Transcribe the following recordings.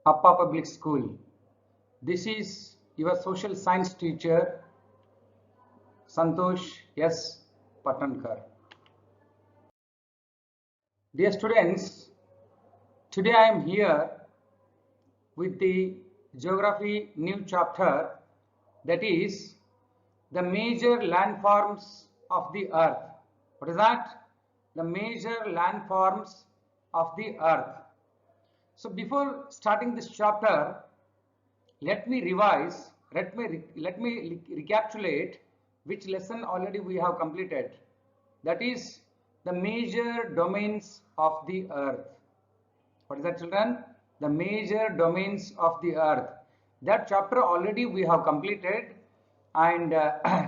Appa Public School. This is your social science teacher Santosh S. Patankar. Dear students, today I am here with the geography new chapter, that is the major landforms of the earth. What is that? The major landforms of the earth. So before starting this chapter, let me revise, let me recapitulate which lesson already we have completed. That is the major domains of the earth. What is that, children? The major domains of the earth. That chapter already we have completed, and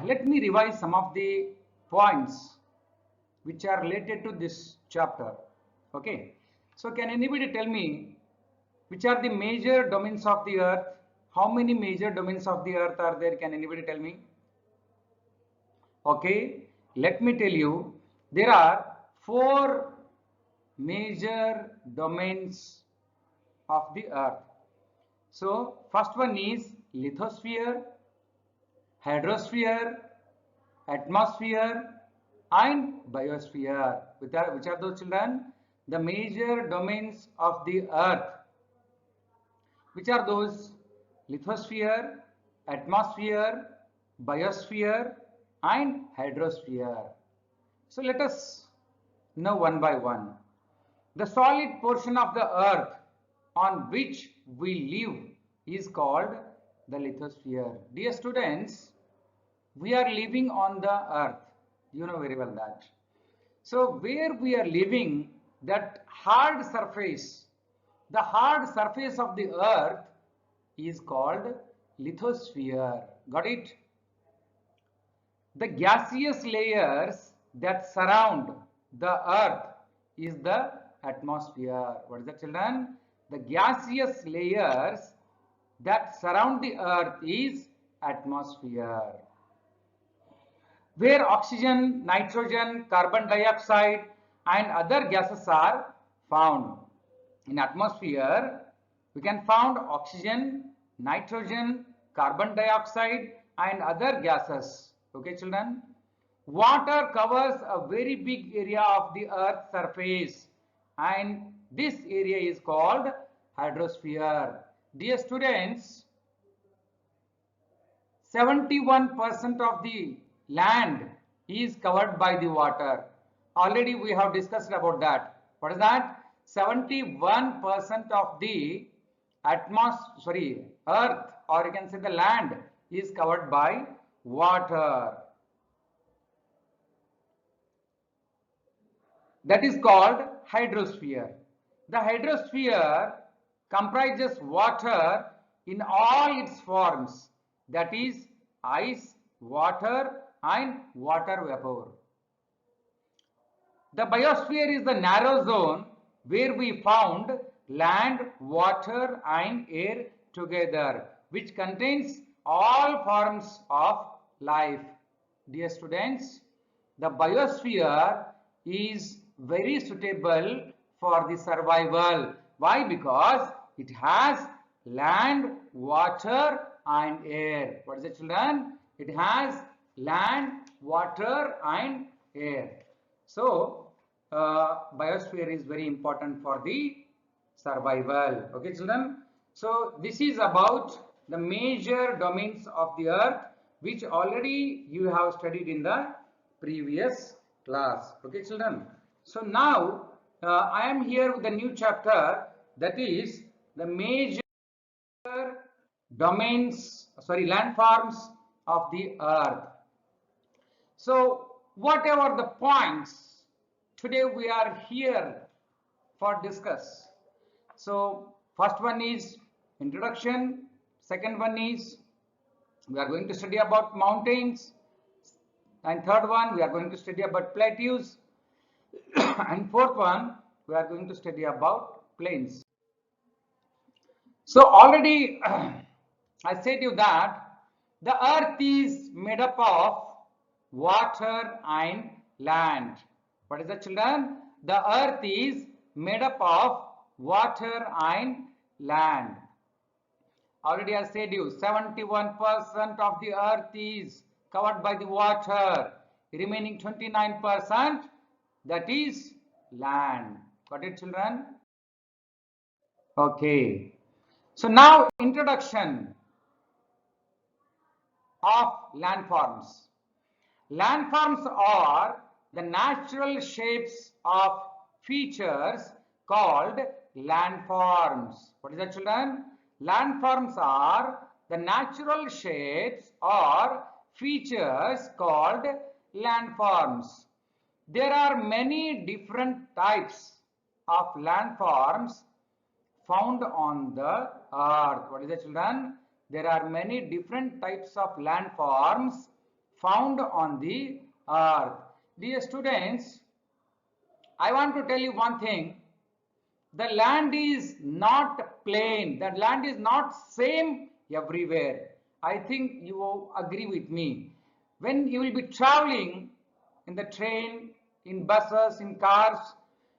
let me revise some of the points which are related to this chapter. Okay. So can anybody tell me which are the major domains of the earth? How many major domains of the earth are there? Can anybody tell me? Okay, let me tell you, there are 4 major domains of the earth. So first one is lithosphere, hydrosphere, atmosphere and biosphere. Which are those, children? The major domains of the earth. Which are those? Lithosphere, atmosphere, biosphere and hydrosphere. So let us know one by one. The solid portion of the earth on which we live is called the lithosphere. Dear students, we are living on the earth. You know very well that. So where we are living, that hard surface, the hard surface of the earth is called lithosphere. Got it? The gaseous layers that surround the earth is the atmosphere. What is that, children? The gaseous layers that surround the earth is atmosphere. Where oxygen, nitrogen, carbon dioxide and other gases are found. In atmosphere, we can find oxygen, nitrogen, carbon dioxide and other gases. Okay, children? Water covers a very big area of the earth's surface and this area is called hydrosphere. Dear students, 71% of the land is covered by the water. Already we have discussed about that. What is that? 71% of the earth, or you can say the land, is covered by water. That is called hydrosphere. The hydrosphere comprises water in all its forms, that is ice, water and water vapor. The biosphere is the narrow zone where we found land, water and air together, which contains all forms of life. Dear students, the biosphere is very suitable for the survival. Why? Because it has land, water and air. What is it, children? It has land, water and air. So biosphere is very important for the survival. Okay, children? So this is about the major domains of the earth, which already you have studied in the previous class. Okay, children? So now I am here with the new chapter, that is the major domains, landforms of the earth. So whatever the points today we are here for discuss. So first one is introduction, second one is we are going to study about mountains, and third one we are going to study about plateaus, and fourth one we are going to study about plains. So already I said you that the earth is made up of water and land. What is that, children? The earth is made up of water and land. Already I said you 71% of the earth is covered by the water. Remaining 29%, that is land. Got it, children? Okay. So now introduction of landforms. Landforms are the natural shapes of features called landforms. What is that, children? Landforms are the natural shapes or features called landforms. There are many different types of landforms found on the earth. What is that, children? There are many different types of landforms found on the earth. Dear students, I want to tell you one thing. The land is not plain. The land is not same everywhere. I think you agree with me. When you will be traveling in the train, in buses, in cars,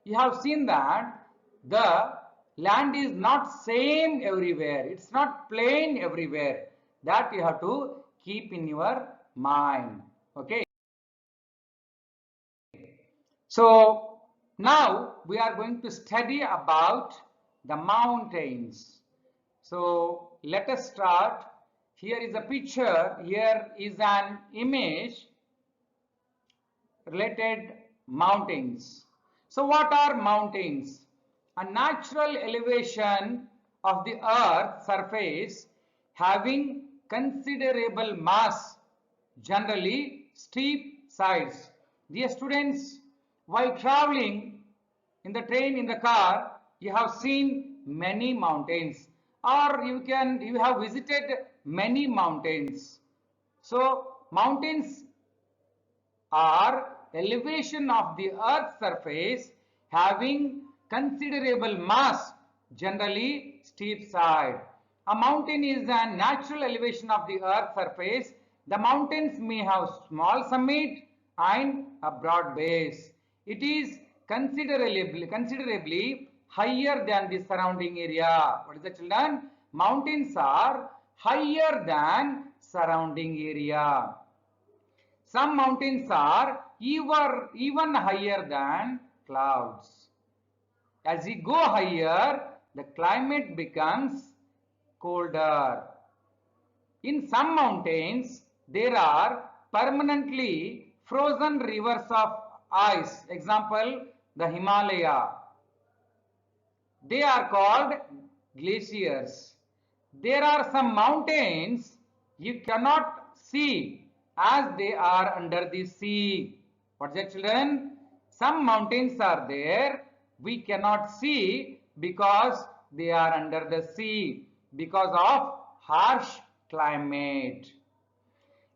you have seen that the land is not same everywhere. It's not plain everywhere. That you have to keep in your mind. Okay. So now we are going to study about the mountains. So let us start. Here is a picture. Here is an image related mountains. So what are mountains? A natural elevation of the earth surface having considerable mass, generally steep sides. Dear students, while traveling in the train, in the car, you have seen many mountains, or you have visited many mountains. So mountains are elevation of the earth's surface having considerable mass, generally steep side. A mountain is a natural elevation of the earth's surface. The mountains may have small summit and a broad base. It is considerably higher than the surrounding area. What is that, children? Mountains are higher than surrounding area. Some mountains are even higher than clouds. As you go higher, the climate becomes colder. In some mountains, there are permanently frozen rivers of ice. Example, the Himalaya. They are called glaciers. There are some mountains you cannot see as they are under the sea. What's that, children? Some mountains are there we cannot see because they are under the sea because of harsh climate.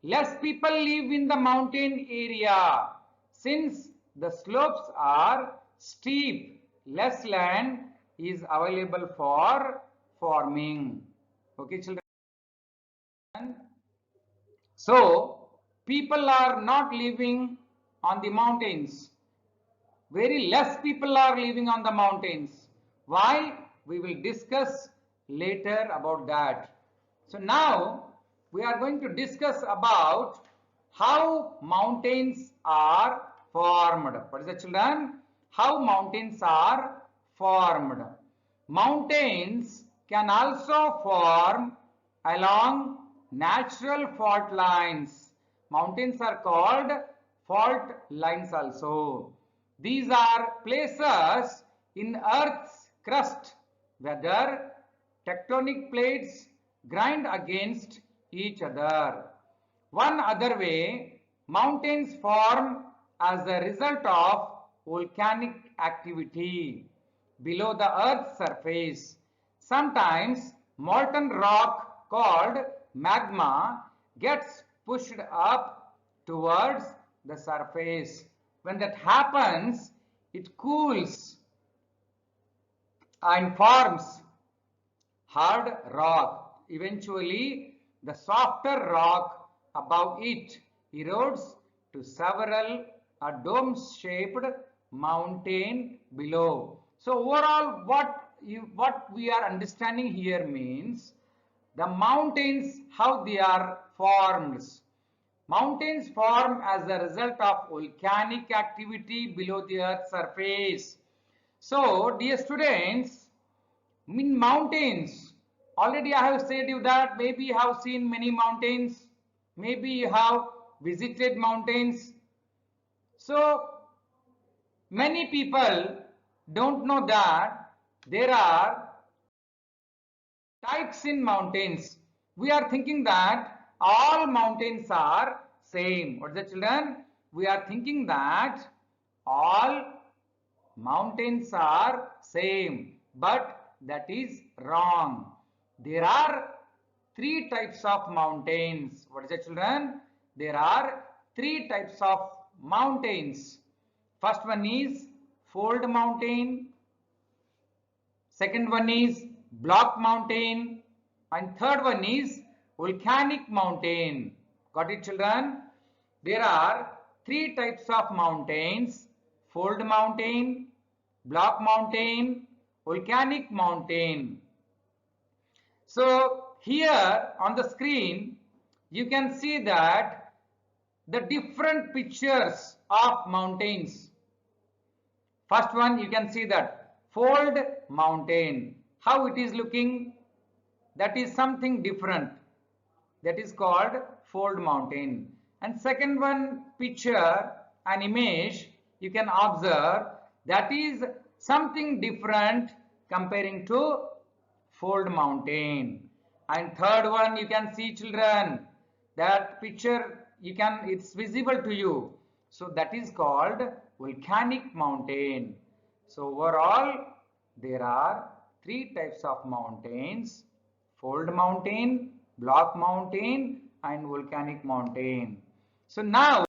Less people live in the mountain area since the slopes are steep. Less land is available for farming. Okay, children. So people are not living on the mountains. Very less people are living on the mountains. Why? We will discuss later about that. So now we are going to discuss about how mountains are formed. What is that, children? How mountains are formed. Mountains can also form along natural fault lines. Mountains are called fault lines also. These are places in Earth's crust where tectonic plates grind against each other. One other way, mountains form as a result of volcanic activity below the Earth's surface. Sometimes molten rock called magma gets pushed up towards the surface. When that happens, it cools and forms hard rock. Eventually, the softer rock above it erodes to several a dome-shaped mountain below. So overall, what we are understanding here means the mountains, how they are formed. Mountains form as a result of volcanic activity below the earth's surface. So, dear students, in mountains, already I have said you that maybe you have seen many mountains, maybe you have visited mountains. So, many people don't know that there are types in mountains. We are thinking that all mountains are same. What is the children? We are thinking that all mountains are same, but that is wrong. There are three types of mountains. What is it, children? There are three types of mountains. First one is fold mountain. Second one is block mountain. And third one is volcanic mountain. Got it, children? There are three types of mountains: fold mountain, block mountain, volcanic mountain. So here on the screen you can see that the different pictures of mountains. First one, you can see that fold mountain, how it is looking, that is something different, that is called fold mountain. And second one picture, an image you can observe, that is something different comparing to fold mountain. And third one, you can see, children, that picture it's visible to you, so that is called volcanic mountain. So overall there are three types of mountains: fold mountain, block mountain, and volcanic mountain. So now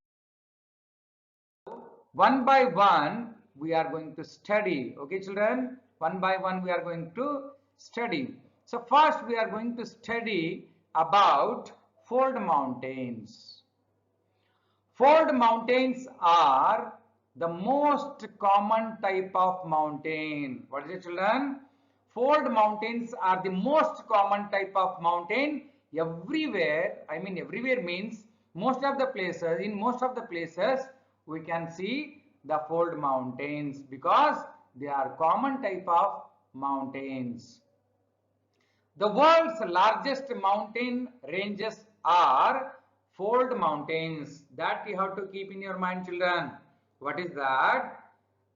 one by one we are going to study. Okay, children, one by one we are going to study. So first we are going to study about fold mountains. Fold mountains are the most common type of mountain. What is it, children? Fold mountains are the most common type of mountain everywhere. I mean, everywhere means most of the places. In most of the places we can see the fold mountains because they are common type of mountains. The world's largest mountain ranges are fold mountains. That you have to keep in your mind, children. What is that?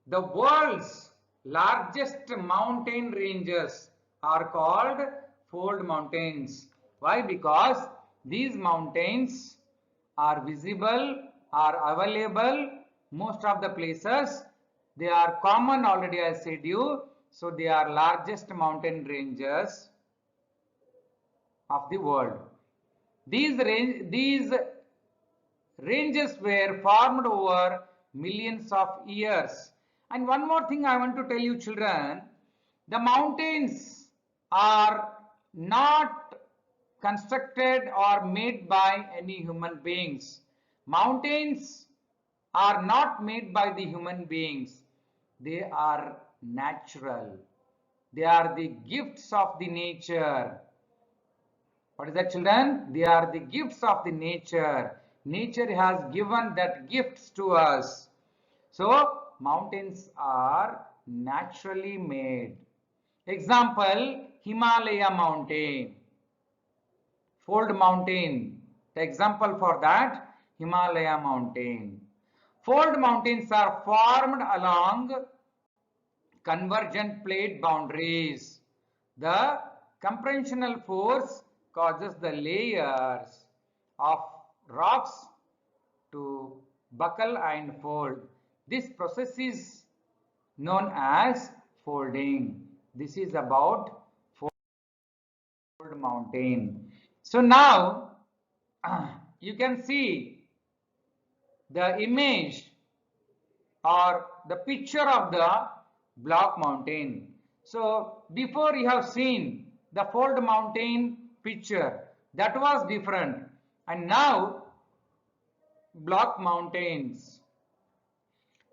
The world's largest mountain ranges are called fold mountains. Why? Because these mountains are visible, are available most of the places. They are common, already I said you. So they are largest mountain ranges of the world. These ranges were formed over millions of years. And one more thing I want to tell you, children, the mountains are not constructed or made by any human beings. Mountains are not made by the human beings. They are natural. They are the gifts of the nature. What is that, children? They are the gifts of the nature. Nature has given that gifts to us. So mountains are naturally made. Example, Himalaya mountain, fold mountain. The example for that, Himalaya mountain. Fold mountains are formed along convergent plate boundaries. The compressional force causes the layers of rocks to buckle and fold. This process is known as folding. This is about fold mountain. So now you can see the image or the picture of the block mountain. So before you have seen the fold mountain picture, that was different, and now block mountains.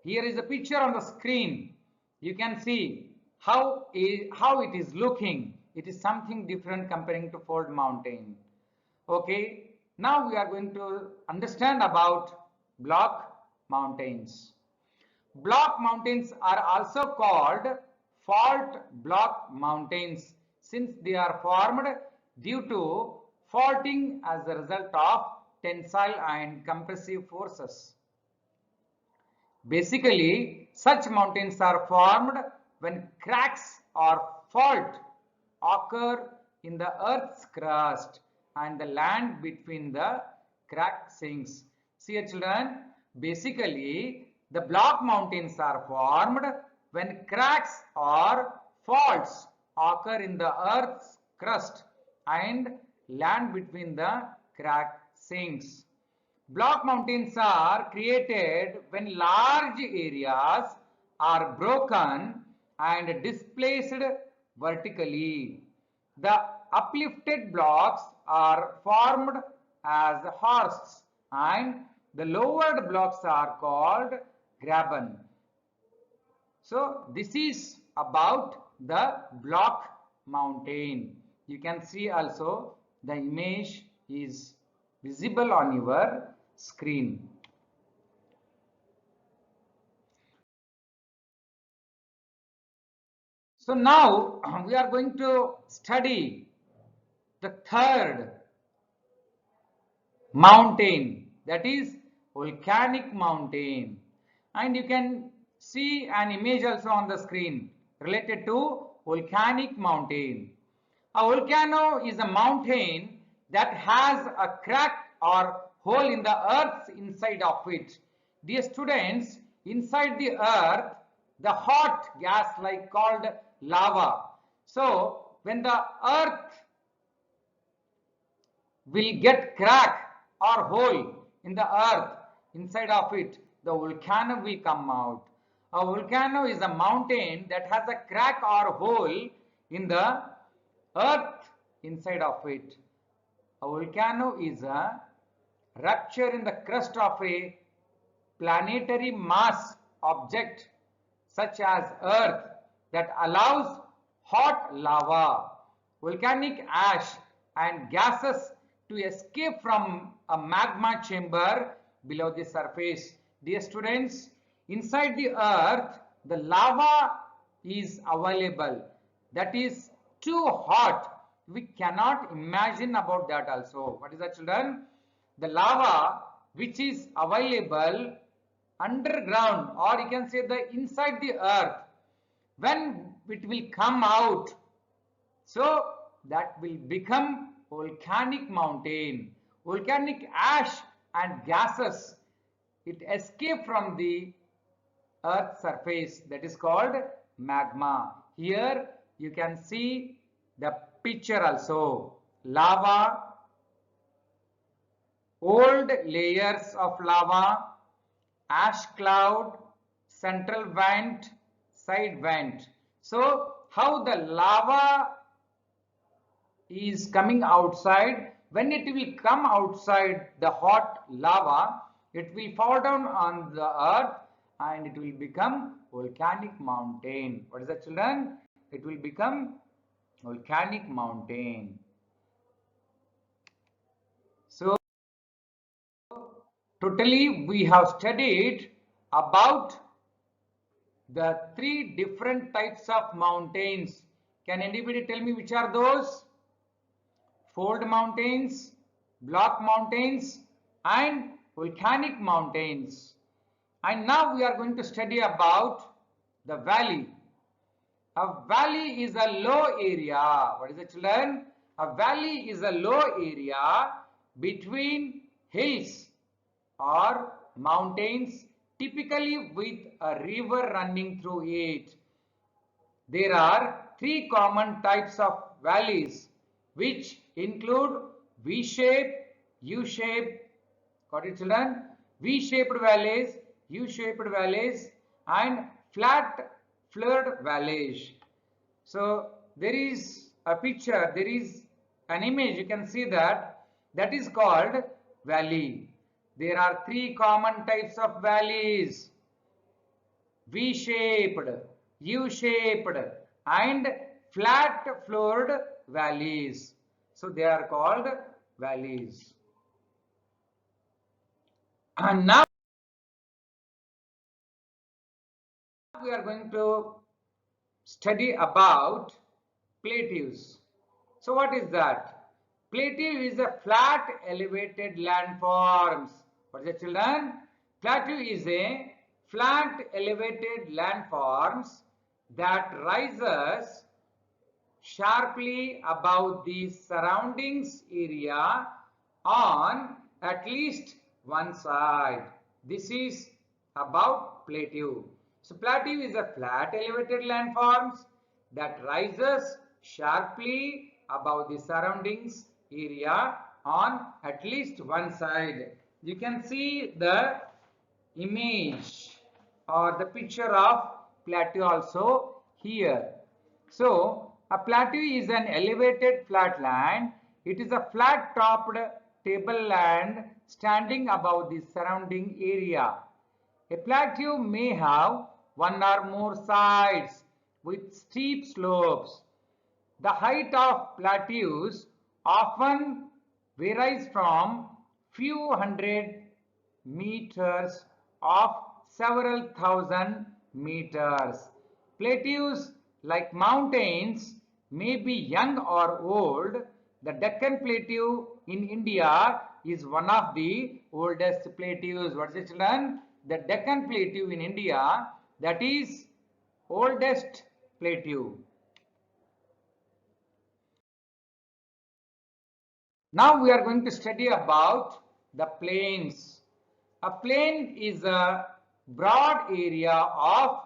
Here is a picture on the screen. You can see how it is looking. It is something different comparing to fold mountain. Okay, now we are going to understand about block mountains. Block mountains are also called fault block mountains since they are formed due to faulting as a result of tensile and compressive forces. Basically, such mountains are formed when cracks or fault occur in the earth's crust and the land between the crack sinks. See here children, basically the block mountains are formed when cracks or faults occur in the earth's crust and land between the crack sinks. Block mountains are created when large areas are broken and displaced vertically. The uplifted blocks are formed as horsts and the lowered blocks are called graben. So this is about the block mountain. You can see also the image is visible on your screen. So now we are going to study the third mountain, that is volcanic mountain, and you can see an image also on the screen related to volcanic mountain. A volcano is a mountain that has a crack or hole in the earth's inside of it. Dear students, inside the earth, the hot gas like called lava. So when the earth will get crack or hole in the earth inside of it, the volcano will come out. A volcano is a mountain that has a crack or hole in the earth inside of it. A volcano is a rupture in the crust of a planetary mass object such as earth that allows hot lava, volcanic ash and gases to escape from a magma chamber below the surface. Dear students, inside the earth, the lava is available. That is too hot. We cannot imagine about that also. What is that, children? The lava which is available underground, or you can say the inside the earth, when it will come out, so that will become volcanic mountain. Volcanic ash and gases, it escape from the earth surface, that is called magma. Here you can see the picture also. Lava, old layers of lava, ash cloud, central vent, side vent. So how the lava is coming outside, when it will come outside, the hot lava, it will fall down on the earth and it will become volcanic mountain. What is that, children? It will become volcanic mountain. So totally we have studied about the three different types of mountains. Can anybody tell me which are those? Fold mountains, block mountains and volcanic mountains. And now we are going to study about the valley. A valley is a low area. What is it, children? A valley is a low area between hills or mountains, typically with a river running through it. There are three common types of valleys, which include V-shape, U-shape, got it, children? V-shaped valleys, U-shaped valleys and flat flood valleys. So there is a picture, there is an image, you can see that is called valley. There are three common types of valleys: V-shaped, U-shaped and flat floored valleys. So they are called valleys. And now we are going to study about plateaus. So what is that? Plateau is a flat elevated landforms. What is it, children? Plateau is a flat elevated landforms that rises sharply above the surroundings area on at least one side. This is about plateau. So plateau is a flat elevated landforms that rises sharply above the surroundings area on at least one side. You can see the image or the picture of plateau also here. So a plateau is an elevated flat land. It is a flat topped tableland standing above the surrounding area. A plateau may have one or more sides with steep slopes. The height of plateaus often varies from few hundred meters of several thousand meters. Plateaus, like mountains, may be young or old. The Deccan Plateau in India is one of the oldest plateaus. What is it, children? The Deccan Plateau in India, that is oldest plateau. Now we are going to study about the plains. A plain is a broad area of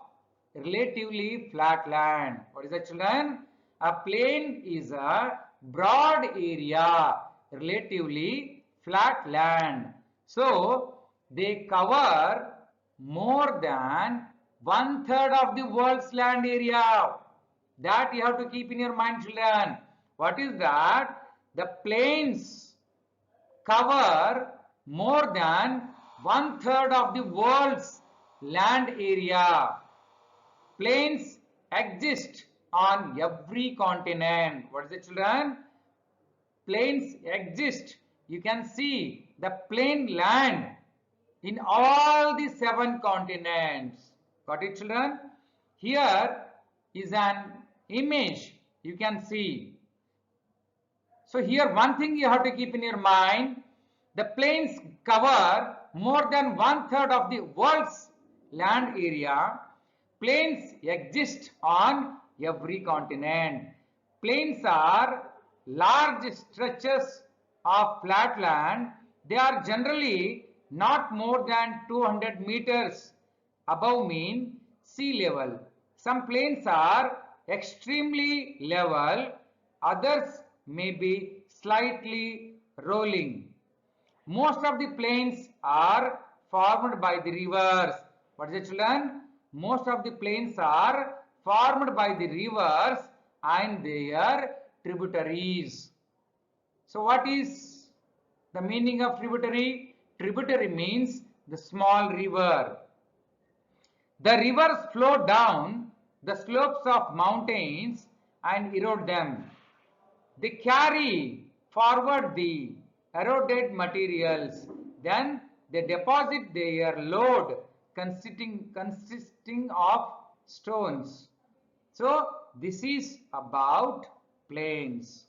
relatively flat land. What is that, children? A plain is a broad area, relatively flat land. So they cover more than 1/3 of the world's land area. That you have to keep in your mind, children. What is that? The plains cover more than 1/3 of the world's land area. Plains exist on every continent. What is it, children? Plains exist. You can see the plain land in all the 7 continents. Got it, children? Here is an image you can see. So here one thing you have to keep in your mind, the plains cover more than 1/3 of the world's land area. Plains exist on every continent. Plains are large stretches of flat land. They are generally not more than 200 meters above mean sea level. Some plains are extremely level, others may be slightly rolling. Most of the plains are formed by the rivers. What is it, children? Most of the plains are formed by the rivers and their tributaries. So what is the meaning of tributary? Tributary means the small river. The rivers flow down the slopes of mountains and erode them. They carry forward the eroded materials. Then they deposit their load consisting of stones. So this is about plains.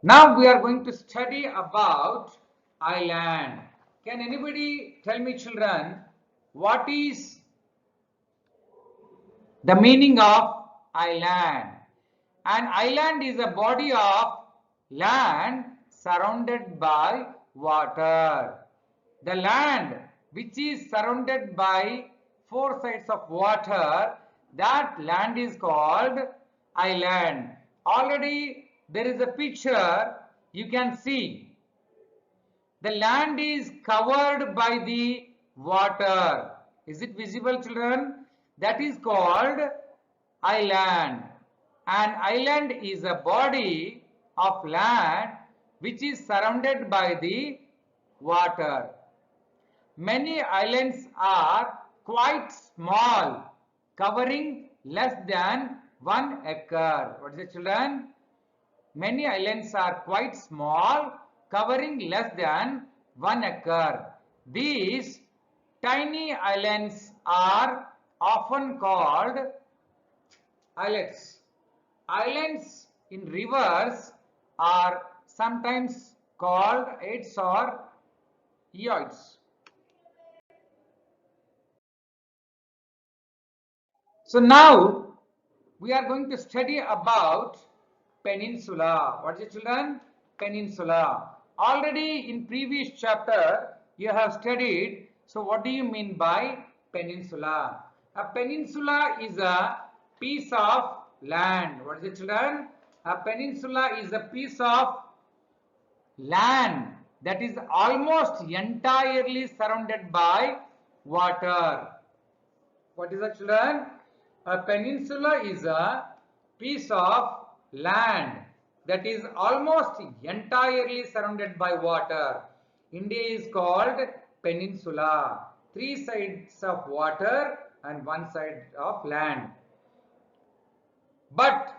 Now we are going to study about island. Can anybody tell me, children, what is the meaning of island? An island is a body of land surrounded by water. The land which is surrounded by 4 sides of water, that land is called island. Already there is a picture you can see. The land is covered by the water. Is it visible, children? That is called island. An island is a body of land which is surrounded by the water. Many islands are quite small, covering less than 1 acre. What is it, children? Many islands are quite small, covering less than 1 acre. These tiny islands are often called islets. Islands in rivers are sometimes called islets or eyoids. So now we are going to study about peninsula. What is it, children? Peninsula. Already in previous chapter you have studied. So what do you mean by peninsula? A peninsula is a piece of land. What is it, children? A peninsula is a piece of land that is almost entirely surrounded by water. What is that, children? A peninsula is a piece of land that is almost entirely surrounded by water. India is called peninsula. 3 sides of water and 1 side of land. But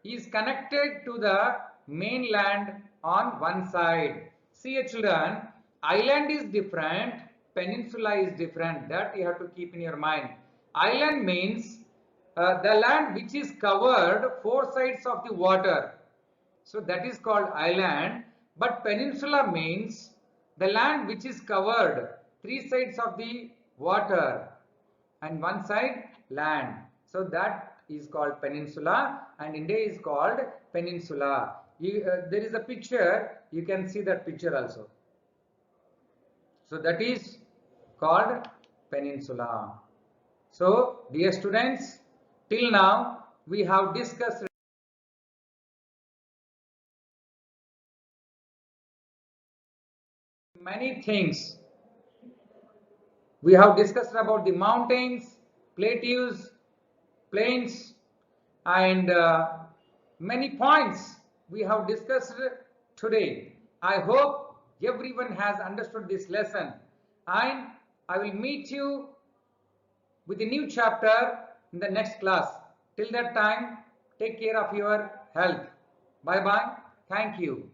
is connected to the mainland on one side. See, children, island is different, peninsula is different. That you have to keep in your mind. Island means the land which is covered 4 sides of the water. So that is called island. But peninsula means the land which is covered 3 sides of the water and 1 side land. So that is called peninsula, and India is called peninsula. There is a picture, you can see that picture also. So that is called peninsula. So dear students, till now we have discussed many things. We have discussed about the mountains, plateaus, plains, and many points we have discussed today. I hope everyone has understood this lesson, and I will meet you with a new chapter in the next class. Till that time, take care of your health. Bye bye. Thank you.